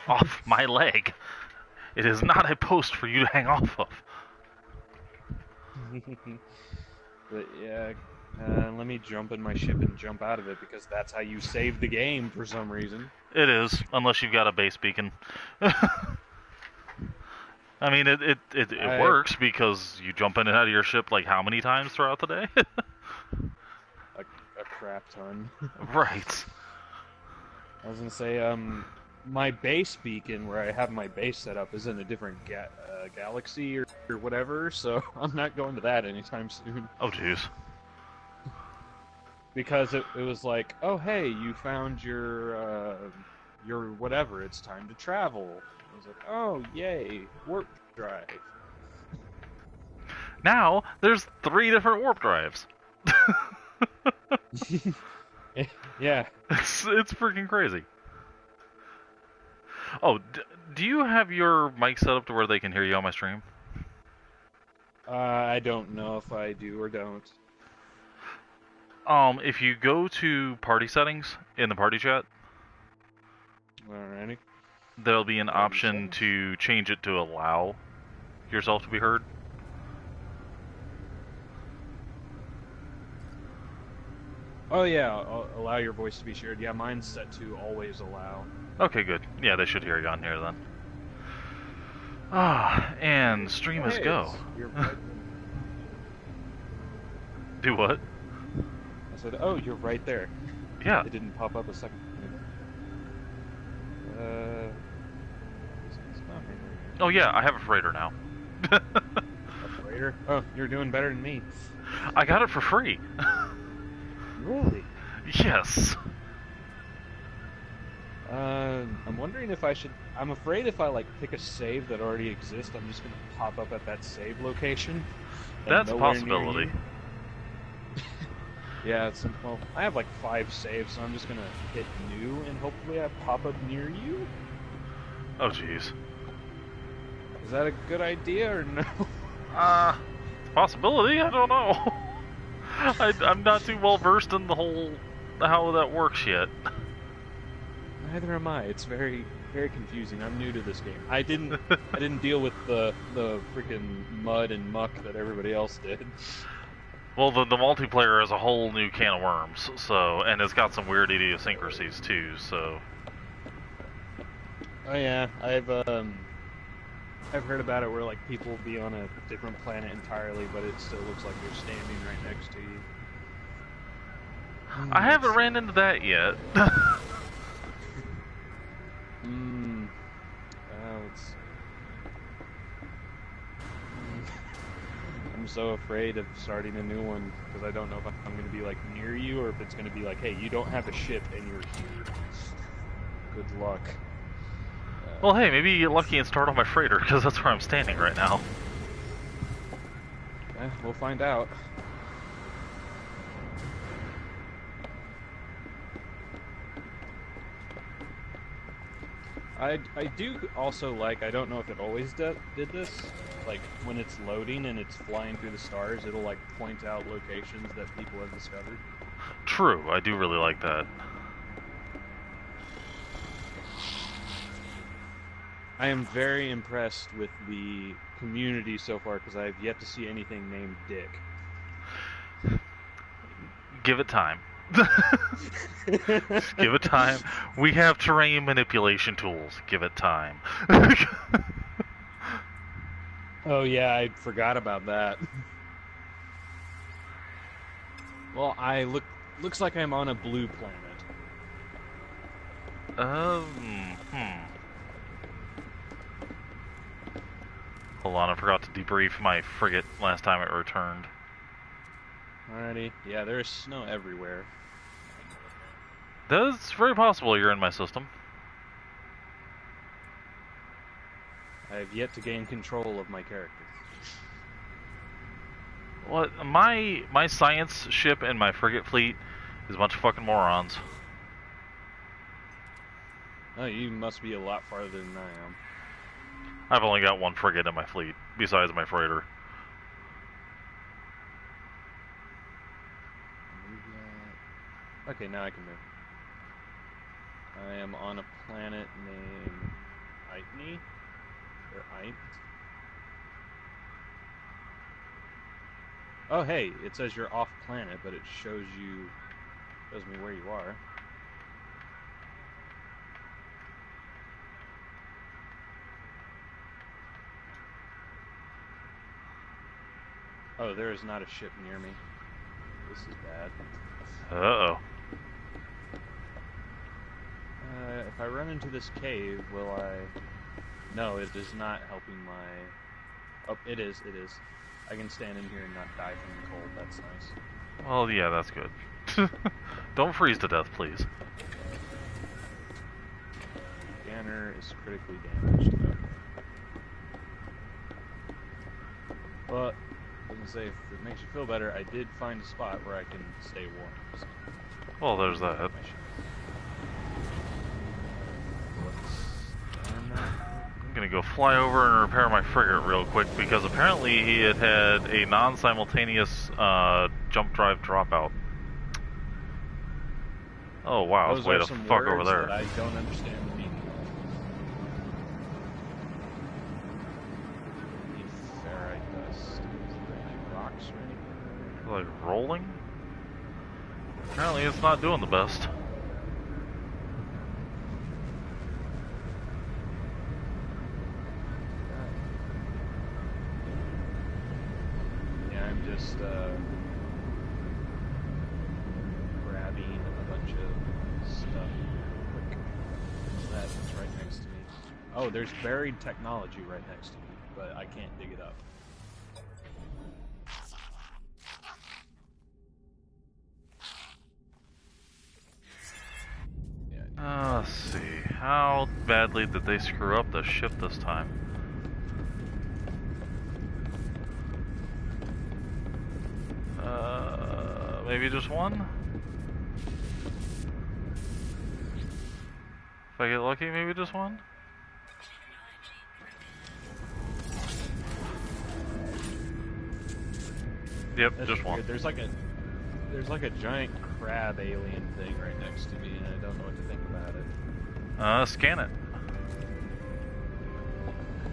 off my leg. It is not a post for you to hang off of. But yeah, let me jump in my ship and jump out of it because that's how you save the game for some reason. It is, unless you've got a base beacon. I mean, it works because you jump in and out of your ship like how many times throughout the day? a crap ton. Right. I was gonna say, my base beacon where I have my base set up is in a different galaxy or whatever, so I'm not going to that anytime soon. Oh, jeez. Because it was like, oh hey, you found your whatever, it's time to travel. I was like, oh yay, warp drive. Now, there's 3 different warp drives. Yeah. It's freaking crazy. Oh, do you have your mic set up to where they can hear you on my stream? I don't know if I do or don't. If you go to party settings in the party chat, Alrighty. there'll be an option to change it to allow yourself to be heard. Oh yeah, I'll allow your voice to be shared. Yeah, mine's set to always allow. Okay, good. Yeah, they should hear you on here then. Ah, and stream is go. Do what? I said, oh, you're right there. Yeah. It didn't pop up a second. Oh yeah, I have a freighter now. A freighter? Oh, you're doing better than me. I got it for free. Really? Yes. I'm wondering if I should. I'm afraid if I like pick a save that already exists, I'm just gonna pop up at that save location. That's a possibility. Yeah, well, I have like 5 saves, so I'm just gonna hit new and hopefully I pop up near you. Oh jeez. Is that a good idea or no? Possibility? I don't know. I'm not too well versed in the whole how that works yet. Neither am I. It's very, very confusing. I'm new to this game. I didn't deal with the freaking mud and muck that everybody else did. Well, the multiplayer is a whole new can of worms, so, and it's got some weird idiosyncrasies too, so. Oh yeah, I've heard about it where like people will be on a different planet entirely, but it still looks like they're standing right next to you. I haven't ran into that yet. I'm so afraid of starting a new one because I don't know if I'm going to be like near you or if it's going to be like, hey, you don't have a ship and you're here. Good luck. Well, hey, maybe you get lucky and start on my freighter because that's where I'm standing right now. We'll find out. I do also like, I don't know if it always did this, like when it's loading and it's flying through the stars, it'll like point out locations that people have discovered. True, I do really like that. I am very impressed with the community so far because I have yet to see anything named Dick. Give it time. Just give it time. We have terrain manipulation tools. Give it time. Oh yeah, I forgot about that. Well, looks like I'm on a blue planet. Hold on, I forgot to debrief my frigate last time it returned. Alrighty. Yeah, there's snow everywhere. That's very possible you're in my system. I have yet to gain control of my character. What? My science ship and my frigate fleet is a bunch of fucking morons. Oh, you must be a lot farther than I am. I've only got 1 frigate in my fleet, besides my freighter. Okay, now I can move. I am on a planet named Right. Oh, hey, it says you're off planet, but it shows me where you are. Oh, there is not a ship near me. This is bad. Uh-oh. If I run into this cave, will I... No, it is not helping my... Oh, it is. I can stand in here and not die from the cold. That's nice. Well, yeah, that's good. Don't freeze to death, please. Scanner is critically damaged. Okay. But, I was gonna say, if it makes you feel better, I did find a spot where I can stay warm. So. Well, there's that. I'm gonna go fly over and repair my frigate real quick because apparently he had a non-simultaneous jump drive dropout. Oh wow, it's way to fuck over there. That I don't understand the meaning of. Ferrite dust. Is there any rocks or anything? Like rolling? Apparently it's not doing the best. Just grabbing a bunch of stuff quick. That's right next to me. Oh, there's buried technology right next to me, but I can't dig it up. Yeah, Let's see. How badly did they screw up the ship this time? Maybe just one? If I get lucky, maybe just one? Yep, that's just weird. one. There's like a giant crab alien thing right next to me, and I don't know what to think about it. Scan it.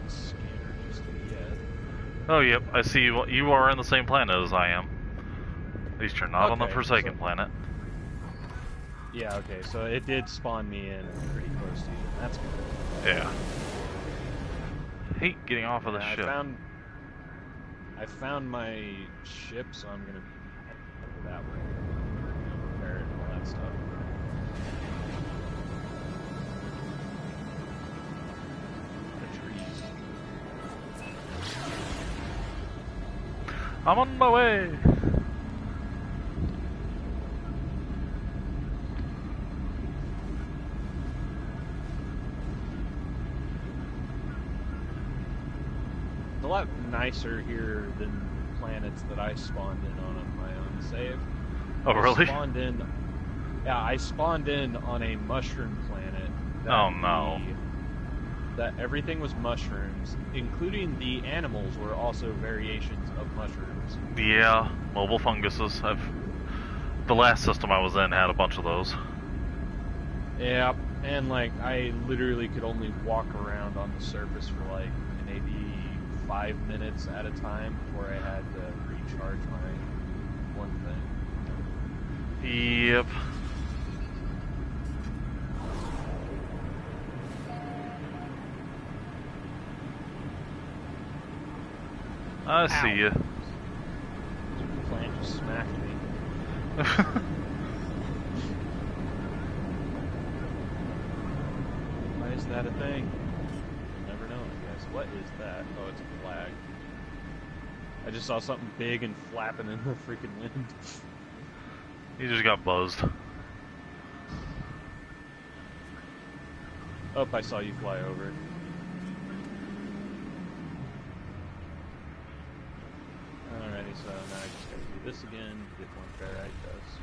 Scanner just yet. Oh, yep, I see you are in the same planet as I am. At least you're not on the Forsaken planet. Yeah, okay, so it did spawn me in pretty close to you. That's good. Yeah. Hate getting off of the ship. I found my ship, so I'm gonna head that way. Repair it and all that stuff. The trees. I'm on my way! It's a lot nicer here than planets that I spawned in on my own save. Oh, really? I spawned in on a mushroom planet. Oh, no. That everything was mushrooms, including the animals were also variations of mushrooms. Yeah, mobile funguses. The last system I was in had a bunch of those. Yeah, and like I literally could only walk around on the surface for like maybe 5 minutes at a time before I had to recharge my one thing. Yep. I see ya. Plant just smacked me. Why is that a thing? Never know, I guess. What is that? Oh, it's a flag. I just saw something big and flapping in the freaking wind. You just got buzzed. Oh, I saw you fly over. Alrighty, so now I just gotta do this again, get one ferrite dust.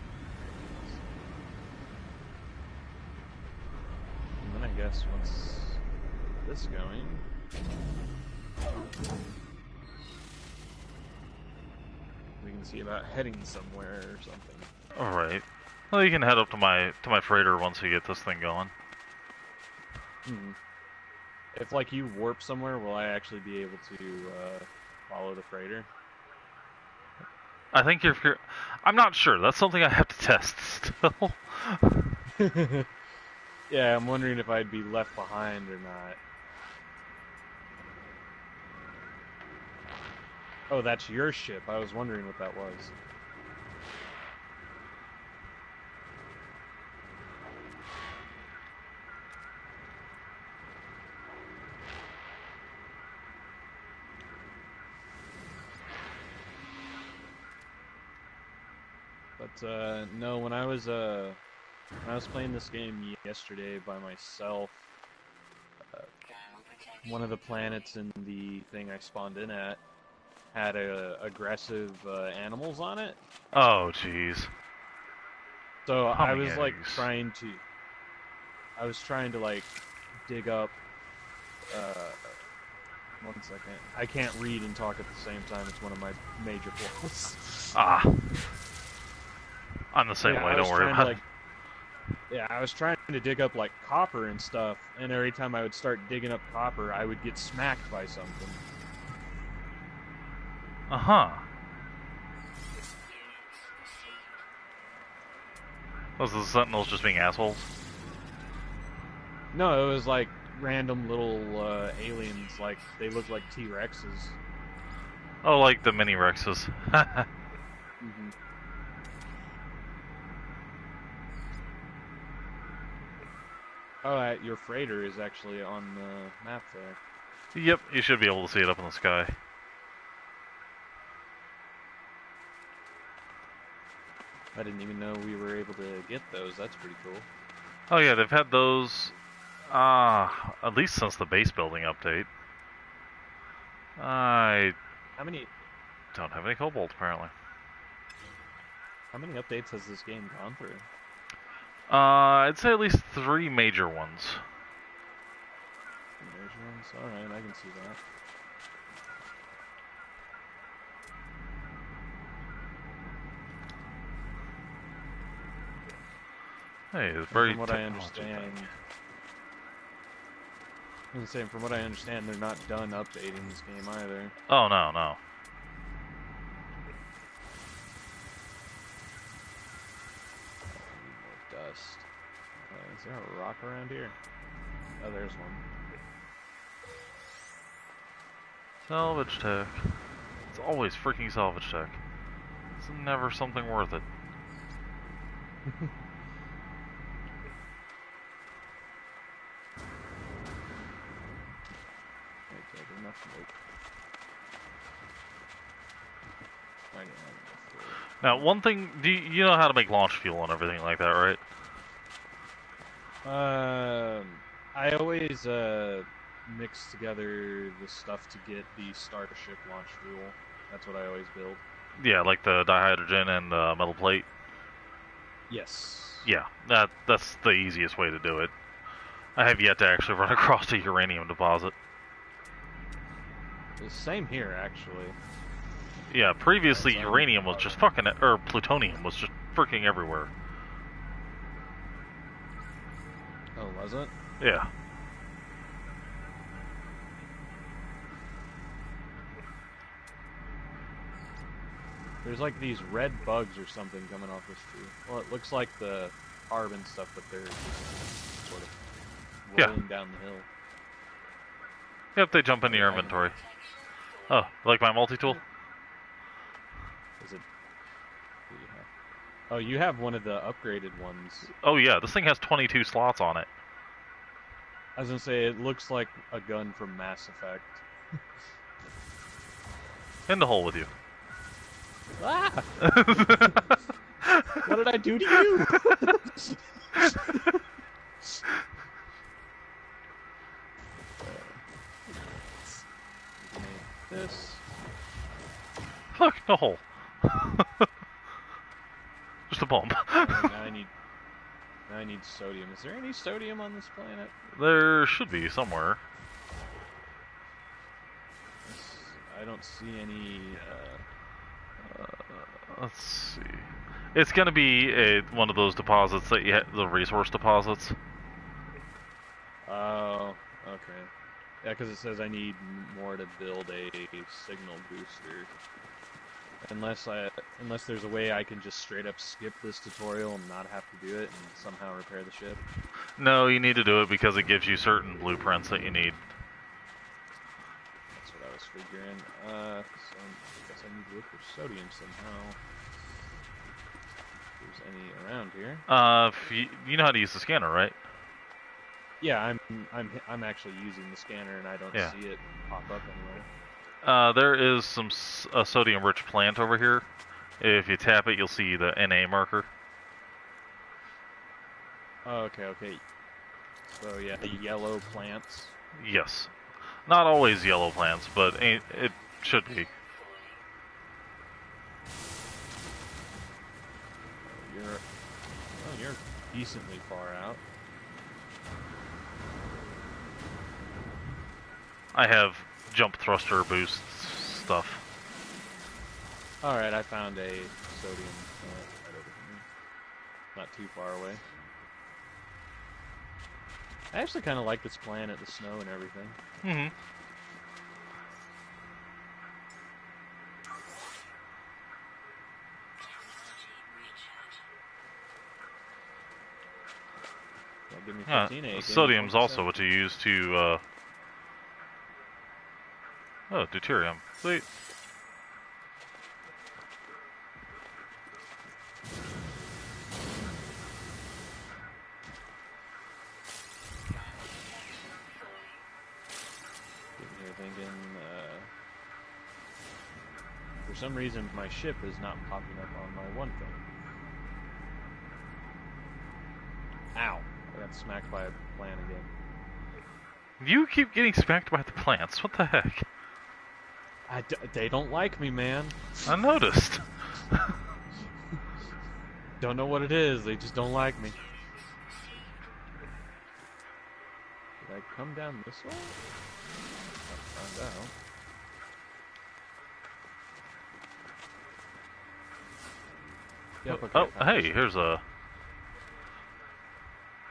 And then I guess once this going, we can see about heading somewhere or something. Alright. Well, you can head up to my freighter once we get this thing going. If like you warp somewhere, will I actually be able to follow the freighter? I think you're. I'm not sure. That's something I have to test still. Yeah, I'm wondering if I'd be left behind or not. Oh, that's your ship. I was wondering what that was. But no, when I was playing this game yesterday by myself, one of the planets in the thing I spawned in at had aggressive animals on it. Oh, jeez. So I was like eggs. I was trying to like dig up. One second. I can't read and talk at the same time. It's one of my major flaws. Ah. I'm the same way. Don't worry about it. Yeah, I was trying to dig up like copper and stuff, and every time I would start digging up copper, I would get smacked by something. Uh-huh. Was the Sentinels just being assholes? No, it was like random little aliens, like they look like T-Rexes. Oh, like the mini Rexes. Mm-hmm. Oh, your freighter is actually on the map there. Yep, you should be able to see it up in the sky. I didn't even know we were able to get those. That's pretty cool. Oh yeah, they've had those, at least since the base building update. I How many cobalt, apparently. How many updates has this game gone through? I'd say at least 3 major ones. Major ones? Alright, I can see that. Hey, it's very from what I understand, from what I understand, they're not done updating this game either. Oh, no, no. More dust. Is there a rock around here? Oh, there's one. Salvage tech. It's always freaking salvage tech. It's never something worth it. Now, one thing, you know how to make launch fuel and everything like that, right? I always mix together the stuff to get the starship launch fuel. That's what I always build. Yeah, like the dihydrogen and metal plate. Yes. Yeah, that's the easiest way to do it. I have yet to actually run across a uranium deposit. The same here, actually. Yeah, previously uranium was just fucking, or plutonium was just freaking everywhere. Oh, was it? Yeah. There's like these red bugs or something coming off this tree. Well, it looks like the carbon stuff, but they're just sort of rolling down the hill. Yep, they jump into your inventory. Oh, like my multi-tool? Is it? Oh, you have one of the upgraded ones. Oh yeah, this thing has 22 slots on it. I was gonna say, it looks like a gun from Mass Effect. In the hole with you. Ah! What did I do to you? This. Look, no hole. Just a bump. Now I need sodium. Is there any sodium on this planet? There should be somewhere. I don't see any. Let's see. It's gonna be one of those deposits that the resource deposits. Oh, okay. Yeah, because it says I need more to build a signal booster. Unless there's a way I can just straight up skip this tutorial and not have to do it and somehow repair the ship. No, you need to do it because it gives you certain blueprints that you need. That's what I was figuring. So I guess I need to look for sodium somehow. If there's any around here. You know how to use the scanner, right? Yeah, I'm actually using the scanner and I don't see it pop up anywhere. There is some a sodium-rich plant over here. If you tap it, you'll see the NA marker. Oh, okay. So yeah, the yellow plants. Yes. Not always yellow plants, but it should be. You're decently far out. I have jump thruster boost stuff. Alright, I found a sodium plant right over here. Not too far away. I actually kind of like this planet, the snow and everything. Mm-hmm. Well, give me 15 yeah, sodium's also what you use to, Oh, deuterium. Sweet. Thinking, for some reason my ship is not popping up on my one thing. Ow! I got smacked by a plant again. You keep getting smacked by the plants. What the heck? They don't like me, man. I noticed. Don't know what it is. They just don't like me. Did I come down this way? Find out. Yep, okay, oh, hey, here's a...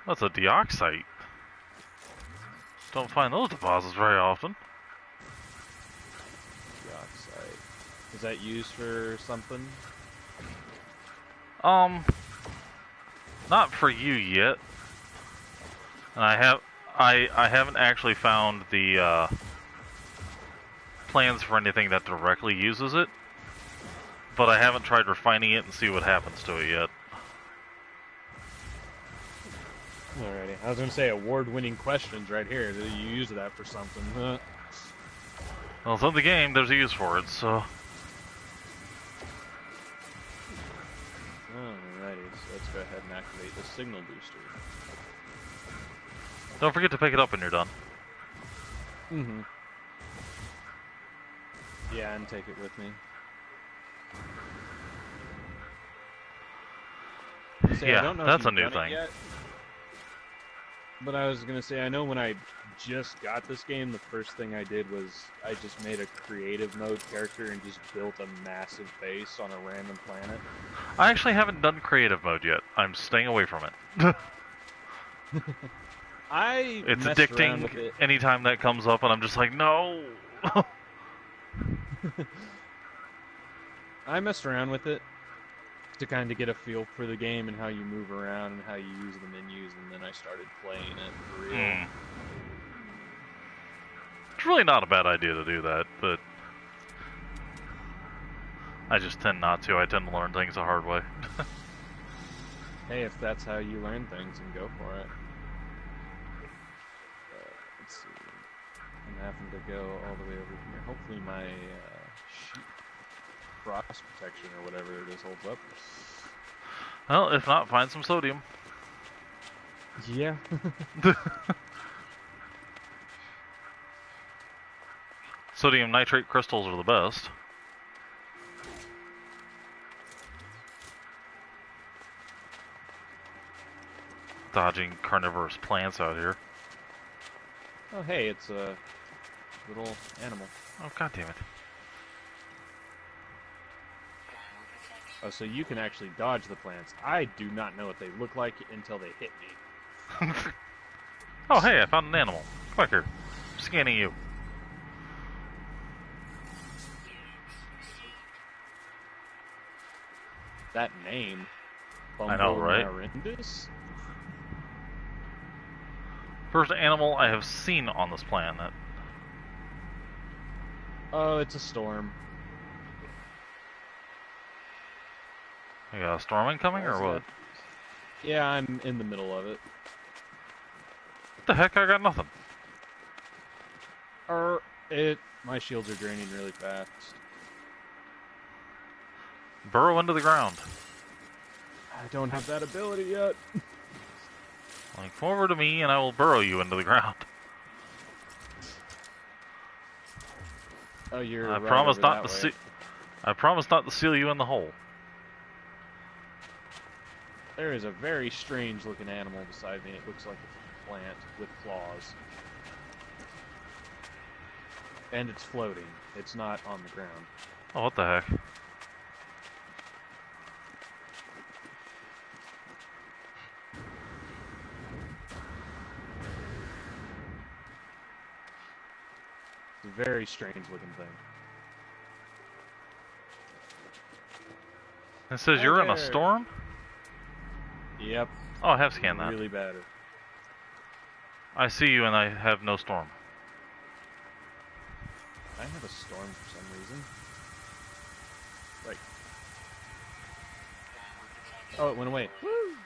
That's a dioxite. Don't find those deposits very often. Dioxite. Is that used for something? Not for you yet. And I haven't actually found the, plans for anything that directly uses it, but I haven't tried refining it and see what happens to it yet. Alrighty, I was gonna say award-winning questions right here. Do you use that for something? Well, it's in the game, there's a use for it, so... Alrighty, so let's go ahead and activate the signal booster. Don't forget to pick it up when you're done. Mm-hmm. Yeah, and take it with me. Yeah, that's a new thing. Yet, but I was gonna say, I know when I just got this game, the first thing I did was I just made a creative mode character and just built a massive base on a random planet. I actually haven't done creative mode yet. I'm staying away from it. It's addicting anytime that comes up, and I'm just like, no! I messed around with it to kind of get a feel for the game and how you move around and how you use the menus, and then I started playing it for real. It's really not a bad idea to do that, but I just tend not to. I tend to learn things the hard way. Hey, if that's how you learn things, then go for it. Let's see. I'm having to go all the way over here. Hopefully my sheet frost protection or whatever it is holds up. Well, if not, find some sodium. Yeah. Sodium nitrate crystals are the best. Dodging carnivorous plants out here. Oh, hey, it's a little animal. Oh, god damn it. Oh, so you can actually dodge the plants. I do not know what they look like until they hit me. Oh, hey, I found an animal. Quicker. Scanning you. That name. I know, right? Horrendous? First animal I have seen on this planet. Oh, it's a storm. You got a storm incoming or what? Yeah, I'm in the middle of it. What the heck? I got nothing. My shields are draining really fast. Burrow into the ground. I don't have that ability yet. Like, come over to me and I will burrow you into the ground. Oh, you're I right promise over not that to way. I promise not to seal you in the hole. There is a very strange looking animal beside me. It looks like a plant with claws. And it's floating. It's not on the ground. Oh, what the heck? It's a very strange looking thing. It says you're in a storm? Yep. Oh, I have scanned that. Really bad. I see you and I have no storm. I have a storm for some reason. Like, oh, it went away. Woo!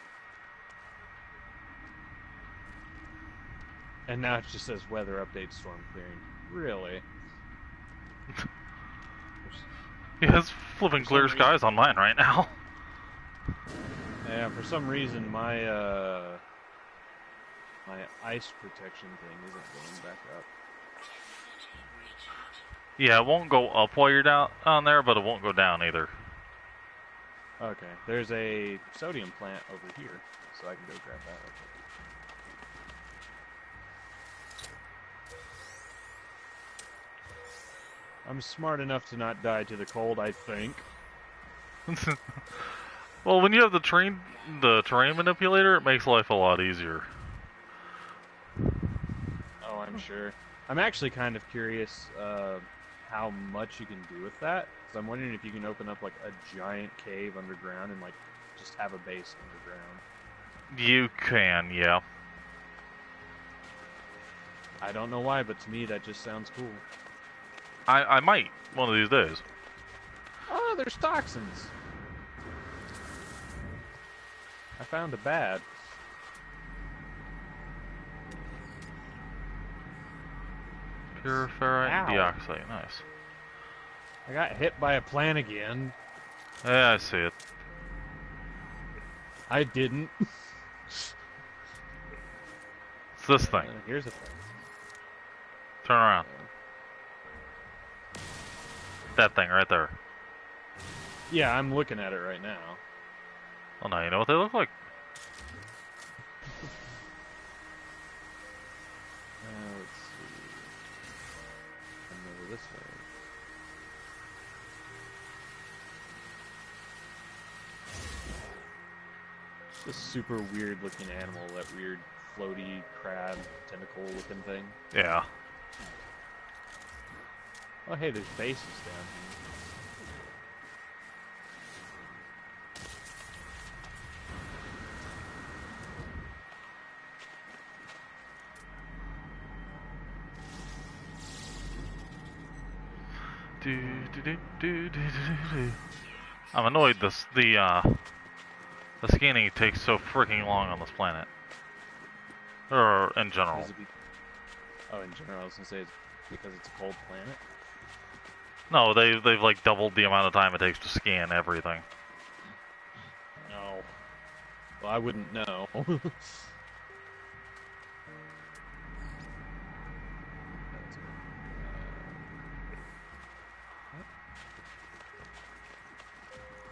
And now it just says weather update, storm clearing. Really? Yeah, it's flipping clear skies on mine right now. Yeah, for some reason my my ice protection thing isn't going back up. Yeah, it won't go up while you're down on there, but it won't go down either. Okay, there's a sodium plant over here, so I can go grab that. I'm smart enough to not die to the cold, I think. Well, when you have the terrain manipulator, it makes life a lot easier. Oh, I'm sure. I'm actually kind of curious how much you can do with that. So I'm wondering if you can open up like a giant cave underground and like just have a base underground. You can, yeah. I don't know why, but to me that just sounds cool. I might one of these days. Oh, there's toxins. I found a bad. Pure ferrite and Ow. dioxide, nice. I got hit by a plant again. Yeah, I see it. I didn't. It's this thing. Here's a thing. Turn around. That thing right there. Yeah, I'm looking at it right now. Well, now you know what they look like. Let's see. Come over this way. This super weird looking animal, that weird floaty crab tentacle looking thing. Yeah. Oh hey, there's bases down here. I'm annoyed the scanning takes so freaking long on this planet. Or in general. Oh, in general, I was gonna say it's because it's a cold planet. No, they've like doubled the amount of time it takes to scan everything. No. Well, I wouldn't know.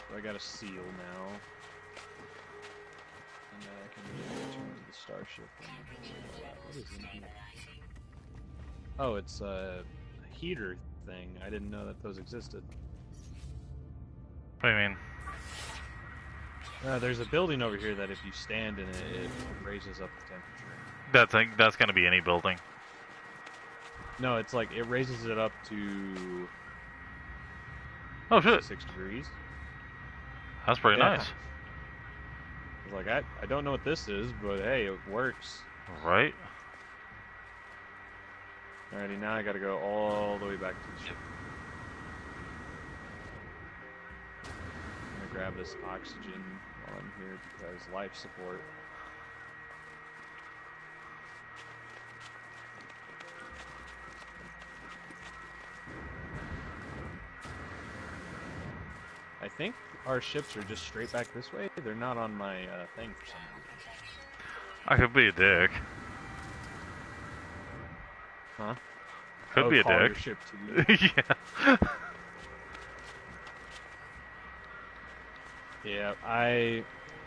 So I got a seal now. And I can return to the starship. What is in here? Oh, it's a heater thing. I didn't know that those existed. What do you mean? There's a building over here that if you stand in it, it raises up the temperature. That's gonna be any building. No, it's like it raises it up to Oh shit, 6 degrees. that's pretty Yeah. nice. It's like I don't know what this is, but hey, it works. Right? Alrighty, now I gotta go all the way back to the ship. I'm gonna grab this oxygen while I'm here because life support. I think our ships are just straight back this way. They're not on my thing for some reason. I could be a dick. Huh? Could be a call dick. your ship too. Yeah. Yeah,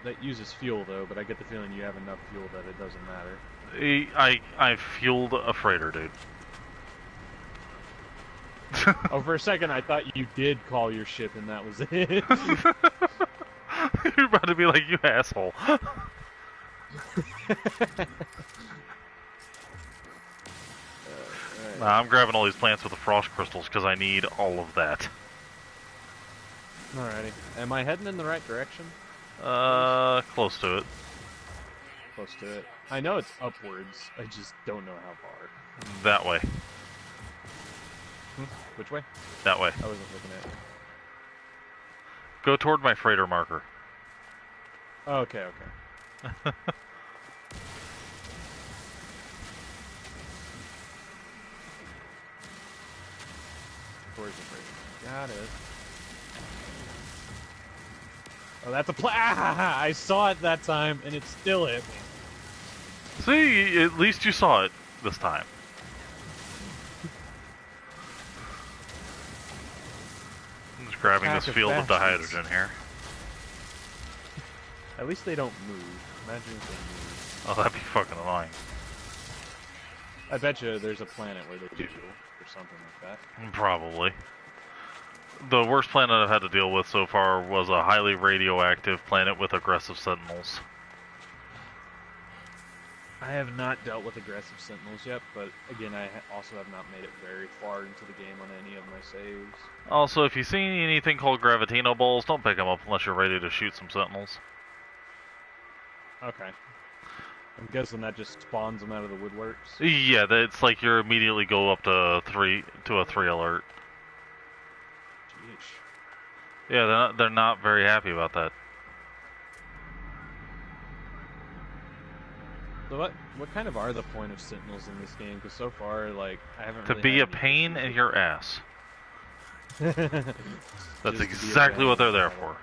that uses fuel though, but I get the feeling you have enough fuel that it doesn't matter. I fueled a freighter, dude. Oh, for a second I thought you did call your ship and that was it. You're about to be like, you asshole. Nah, I'm grabbing all these plants with the frost crystals because I need all of that. Alrighty. Am I heading in the right direction? Close to it. Close to it. I know it's upwards. I just don't know how far. That way. Which way? That way. I wasn't looking at it. Go toward my freighter marker. Oh, okay, okay. Where's the freighter? Got it. Oh, that's a I saw it that time, and it still hit me. See, at least you saw it this time. I'm just grabbing this field of dihydrogen here. At least they don't move. Imagine if they move. Oh, that'd be fucking annoying. I bet you there's a planet where they do, or something like that. Probably. The worst planet I've had to deal with so far was a highly radioactive planet with aggressive sentinels. I have not dealt with aggressive sentinels yet, but again, I also have not made it very far into the game on any of my saves. Also, if you see anything called gravitino balls, don't pick them up unless you're ready to shoot some sentinels. Okay. I'm guessing that just spawns them out of the woodworks. Yeah, it's like you immediately go up to a 3 alert. Jeez. Yeah, they're not very happy about that. So what kind of are the point of sentinels in this game? Because so far, like, I haven't To really be had a any pain issues in your ass. with That's Just exactly what they're there pain. for.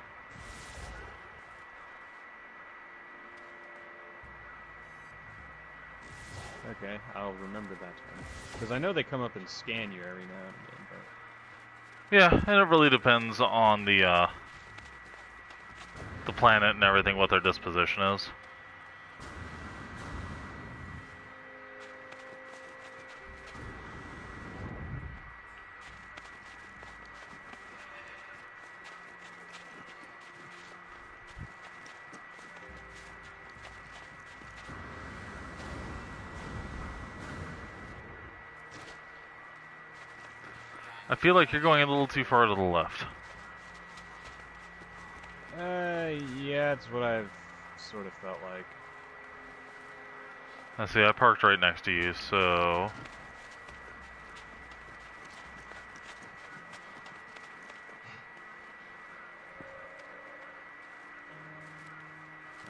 Okay, I'll remember that time. Because I know they come up and scan you every now and again, but... Yeah, and it really depends on the planet and everything, what their disposition is. I feel like you're going a little too far to the left. Yeah, it's what I've sort of felt like. I see, I parked right next to you, so...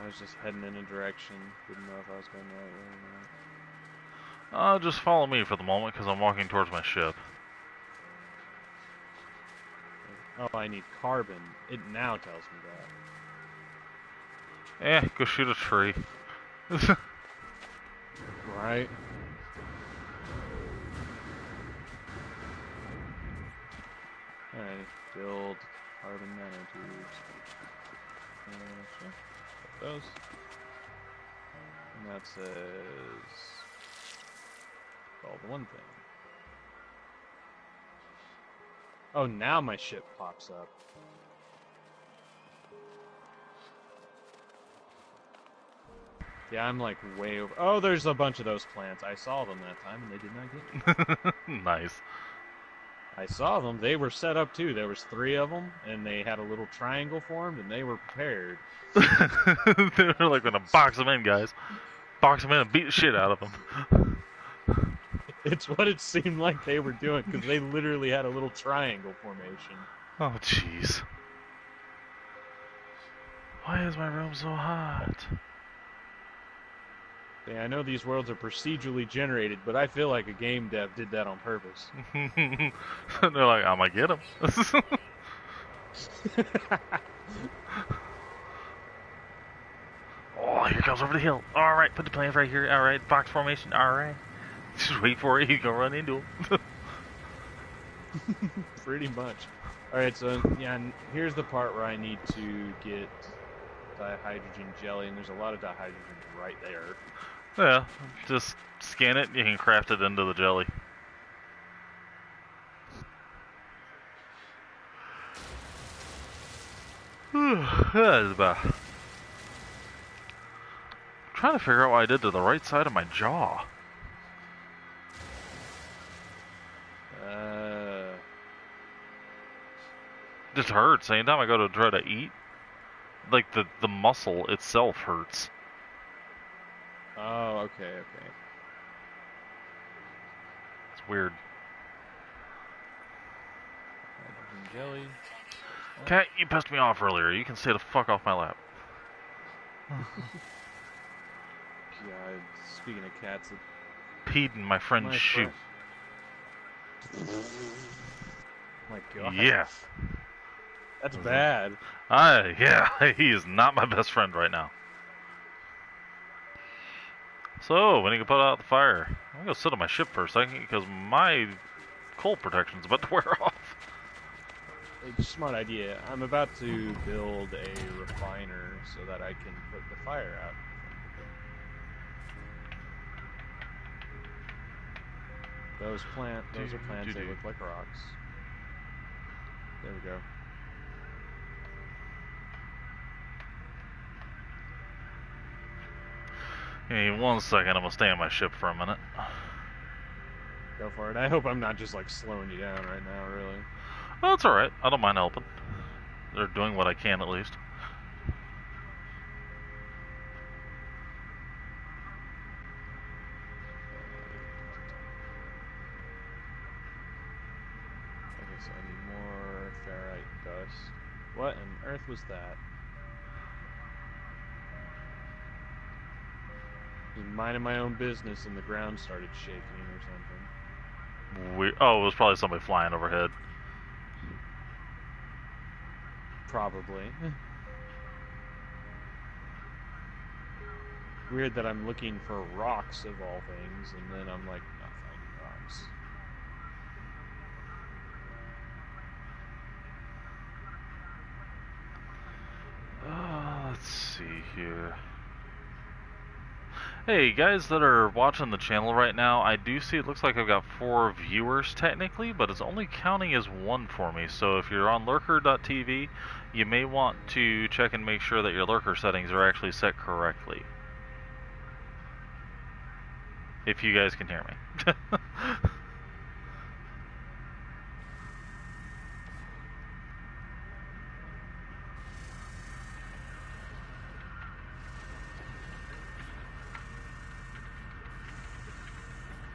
I was just heading in a direction, didn't know if I was going the right way or not. Just follow me for the moment, because I'm walking towards my ship. Oh, I need carbon. It now tells me that. Go shoot a tree. Right. Alright, build carbon nanotubes. Sure. Put those. And that says... all the one thing. Oh, now my ship pops up. Yeah, I'm like way over. Oh, there's a bunch of those plants. I saw them that time, and they did not get me. Nice. I saw them. They were set up too. There was 3 of them, and they had a little triangle formed, and they were prepared. They're like gonna box them in, guys. Box them in and beat the shit out of them. It's what it seemed like they were doing, because they literally had a little triangle formation. Oh, jeez. Why is my room so hot? Yeah, I know these worlds are procedurally generated, but I feel like a game dev did that on purpose. They're like, I'm gonna get him. Oh, here comes over the hill. Alright, put the plans right here. Alright, box formation. Alright. Just wait for it. You can run into him. Pretty much. Alright, so, yeah, and here's the part where I need to get dihydrogen jelly, and there's a lot of dihydrogen right there. Yeah, just scan it. You can craft it into the jelly. That is about. I'm trying to figure out what I did to the right side of my jaw. Just hurts. Anytime I go to try to eat, like the muscle itself hurts. Oh, okay, okay. It's weird. Hydrogen jelly. Cat, you pissed me off earlier. You can stay the fuck off my lap. God, speaking of cats, Peed in my friend's shoe. My God. Yeah. That's bad. Yeah, he is not my best friend right now. So, when you can put out the fire, I'm gonna go sit on my ship for a second because my coal protection's about to wear off. It's a smart idea. I'm about to build a refiner so that I can put the fire out. Those are plants, they look like rocks. There we go. Give me 1 second, I'm gonna stay on my ship for a minute. Go for it. I hope I'm not just like slowing you down right now, really. Well, it's alright. I don't mind helping. They're doing what I can, at least. Okay, so I need more ferrite dust. What on earth was that? Just minding my own business and the ground started shaking or something. Oh, it was probably somebody flying overhead. Probably. Weird that I'm looking for rocks of all things, and then I'm like, not finding rocks. Let's see here. Hey, guys that are watching the channel right now, I do see it looks like I've got 4 viewers technically, but it's only counting as 1 for me. So if you're on lurker.tv, you may want to check and make sure that your lurker settings are actually set correctly. If you guys can hear me.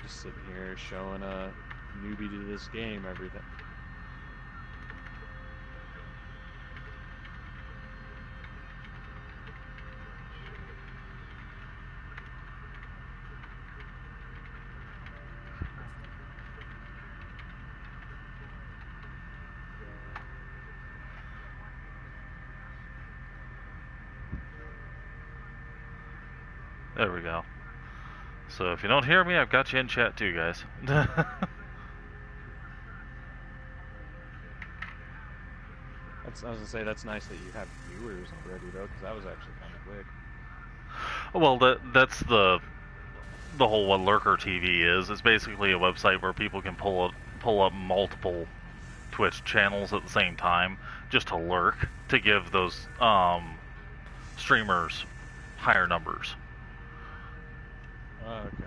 Just sitting here showing a newbie to this game everything. There we go. So if you don't hear me, I've got you in chat too, guys. I was gonna say that's nice that you have viewers already though, because that was actually kind of quick. Well, that's the whole what Lurker TV is. It's basically a website where people can pull up multiple Twitch channels at the same time just to lurk to give those streamers higher numbers. Okay.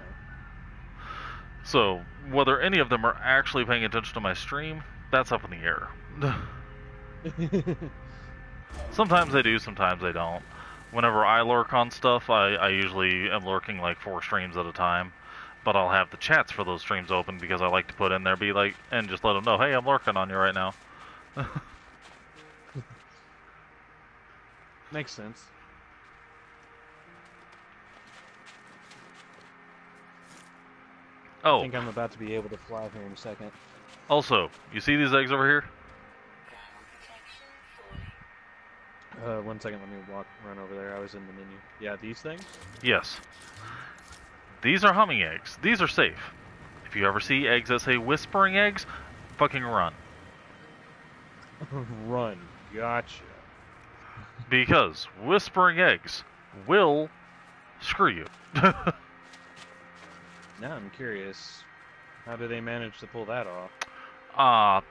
So, whether any of them are actually paying attention to my stream, that's up in the air. Sometimes they do, sometimes they don't. Whenever I lurk on stuff, I usually am lurking like 4 streams at a time. But I'll have the chats for those streams open because I like to put in there, be like, and just let them know, hey, I'm lurking on you right now. Makes sense. Oh. I think I'm about to be able to fly here in a second. Also, you see these eggs over here? 1 second, let me run over there. I was in the menu. Yeah, these things? Yes. These are humming eggs. These are safe. If you ever see eggs that say whispering eggs, fucking run. Run. Gotcha. Because whispering eggs will screw you. Now I'm curious. How do they manage to pull that off?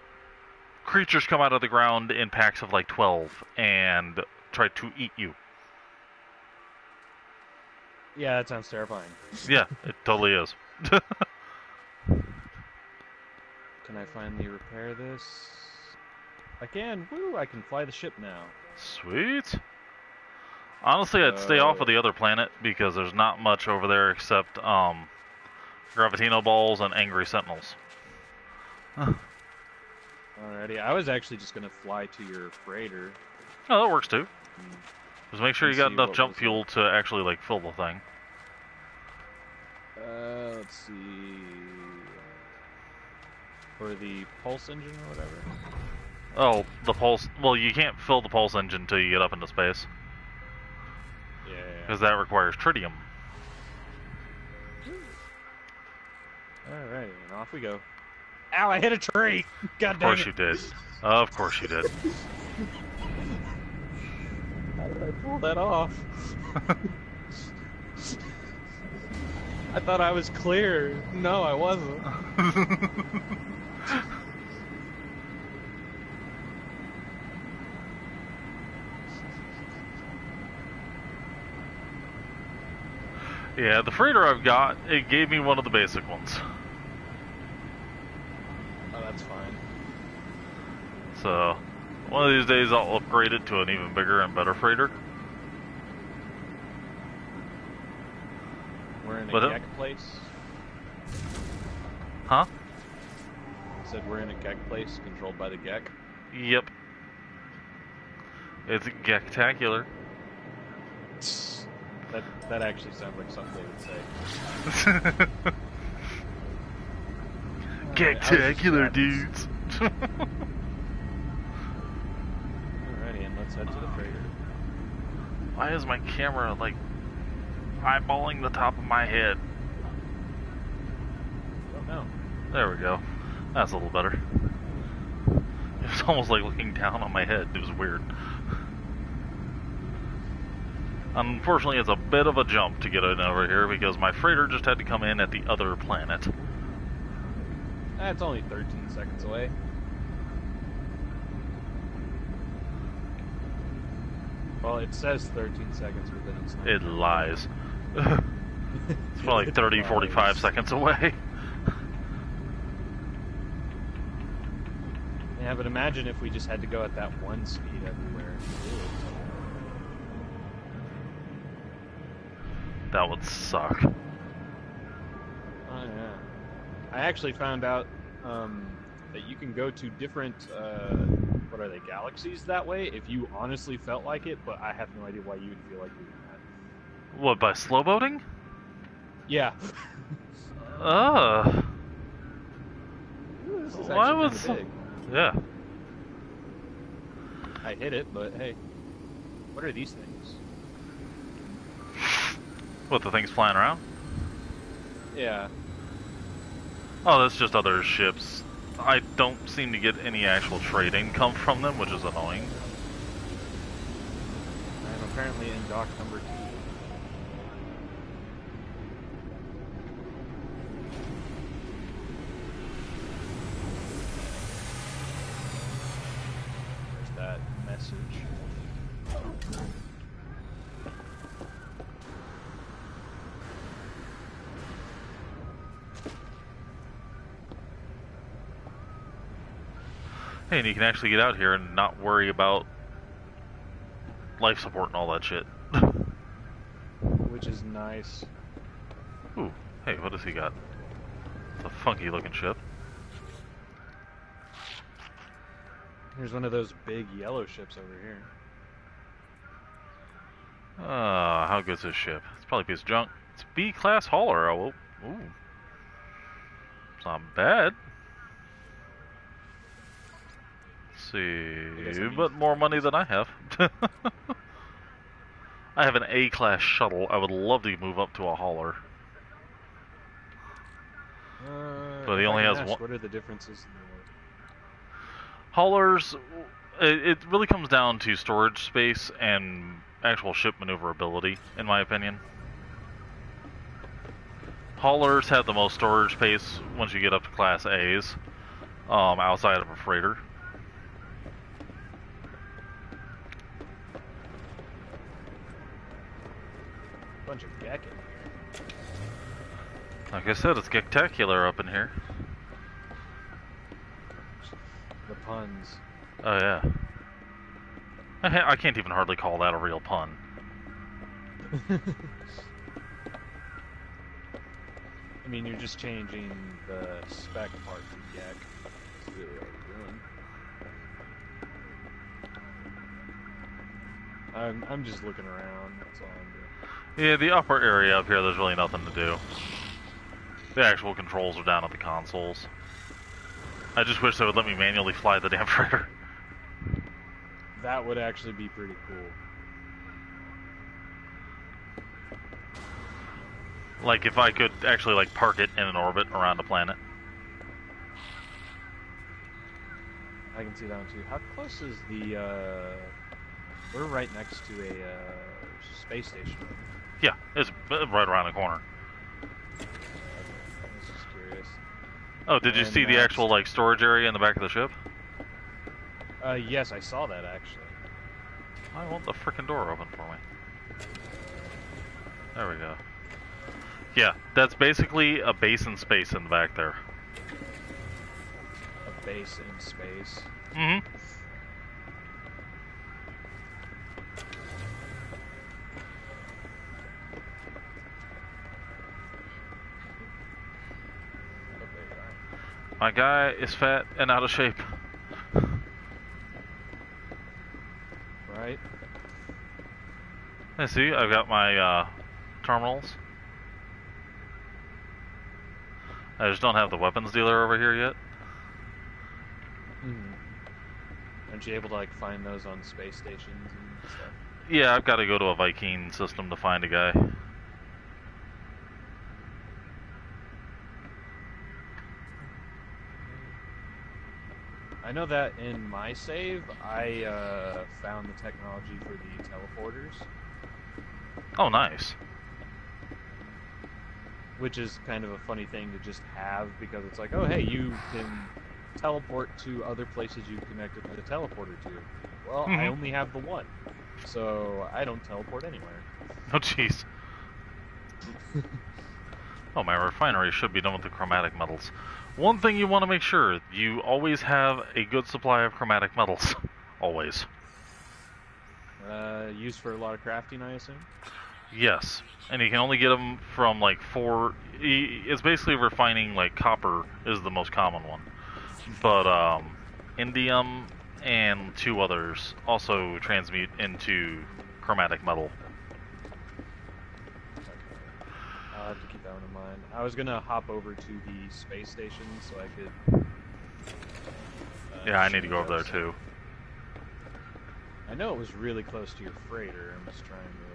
Creatures come out of the ground in packs of like 12 and try to eat you. Yeah, that sounds terrifying. Yeah, it totally is. Can I finally repair this? I can. Woo! I can fly the ship now. Sweet. Honestly, I'd stay off of the other planet because there's not much over there except Gravitino balls and angry sentinels. Alrighty, I was actually just gonna fly to your freighter. Oh, that works too. Just make sure you got enough jump fuel it. to actually like fill the thing. Let's see. For the pulse engine or whatever. Oh, the pulse. Well, you can't fill the pulse engine until you get up into space. Yeah. Because that requires tritium. Alrighty, and off we go. Ow, I hit a tree! God dang it. Of course you did. Of course you did. How did I pull that off? I thought I was clear. No, I wasn't. Yeah, the freighter I've got, it gave me one of the basic ones. Oh, that's fine. So, one of these days I'll upgrade it to an even bigger and better freighter. We're in a Gek place? Huh? I said we're in a Gek place controlled by the Gek? Yep. It's Gektacular. That actually sounds like something they would say. Gektacular, dudes. Alrighty, and let's head to the freighter. Why is my camera, like, eyeballing the top of my head? Don't know. There we go. That's a little better. It was almost like looking down on my head. It was weird. Unfortunately, it's a bit of a jump to get it over here because my freighter just had to come in at the other planet. That's only 13 seconds away. Well, it says 13 seconds, but then it's not. It lies. It's probably like 30, 45 seconds away. Yeah, but imagine if we just had to go at that one speed everywhere. That would suck. Oh, yeah. I actually found out that you can go to different, what are they, galaxies that way, if you honestly felt like it, but I have no idea why you would feel like doing that. What, by slow boating? Yeah. This is Why actually was... kinda big. Yeah. I hit it, but hey. What are these things? What, the things flying around? Yeah. Oh, that's just other ships. I don't seem to get any actual trade income from them, which is annoying. I'm apparently in dock number 2. There's that message. Hey, and you can actually get out here and not worry about life support and all that shit. Which is nice. Ooh, hey, what does he got? It's a funky looking ship. Here's one of those big yellow ships over here. How good's this ship? It's probably a piece of junk. It's B-class hauler. Oh, ooh. It's not bad. Let's see, but more money than I have. I have an A-class shuttle. I would love to move up to a hauler. But he only has one. What are the differences in the Haulers, it really comes down to storage space and actual ship maneuverability, in my opinion. Haulers have the most storage space once you get up to Class A's, outside of a freighter. bunch of geck in here. Like I said, it's spectacular up in here. The puns. Oh yeah. I can't even hardly call that a real pun. I mean, you're just changing the spec part to geck. That's really all you're doing. I'm just looking around. That's all I'm doing. Yeah, the upper area up here, there's really nothing to do. The actual controls are down at the consoles. I just wish they would let me manually fly the damn freighter. That would actually be pretty cool. Like if I could actually like park it in an orbit around the planet. I can see that one too. How close is the, we're right next to a, space station. Yeah, it's right around the corner. Okay. I was just curious. Oh, did you see the actual like storage area in the back of the ship? Yes, I saw that actually. I want the frickin' door open for me. There we go. Yeah, that's basically a base in space in the back there. A base in space. Mm-hmm. My guy is fat and out of shape. Right. I see, I've got my terminals. I just don't have the weapons dealer over here yet. Mm-hmm. Aren't you able to like find those on space stations and stuff? Yeah, I've got to go to a Viking system to find a guy. I know that in my save, I found the technology for the teleporters. Oh, nice. Which is kind of a funny thing to just have, because it's like, oh hey, you can teleport to other places you connected the teleporter to. Well, I only have the one, so I don't teleport anywhere. Oh, jeez. Oh, my refinery should be done with the chromatic metals. One thing you want to make sure, you always have a good supply of chromatic metals. Always. Used for a lot of crafting, I assume? Yes. And you can only get them from like it's basically refining, like copper is the most common one. But indium and two others also transmute into chromatic metal. I'll have to keep that one in mind. I was gonna hop over to the space station so I could... yeah, I need to go over there too. I know it was really close to your freighter. I'm just trying to...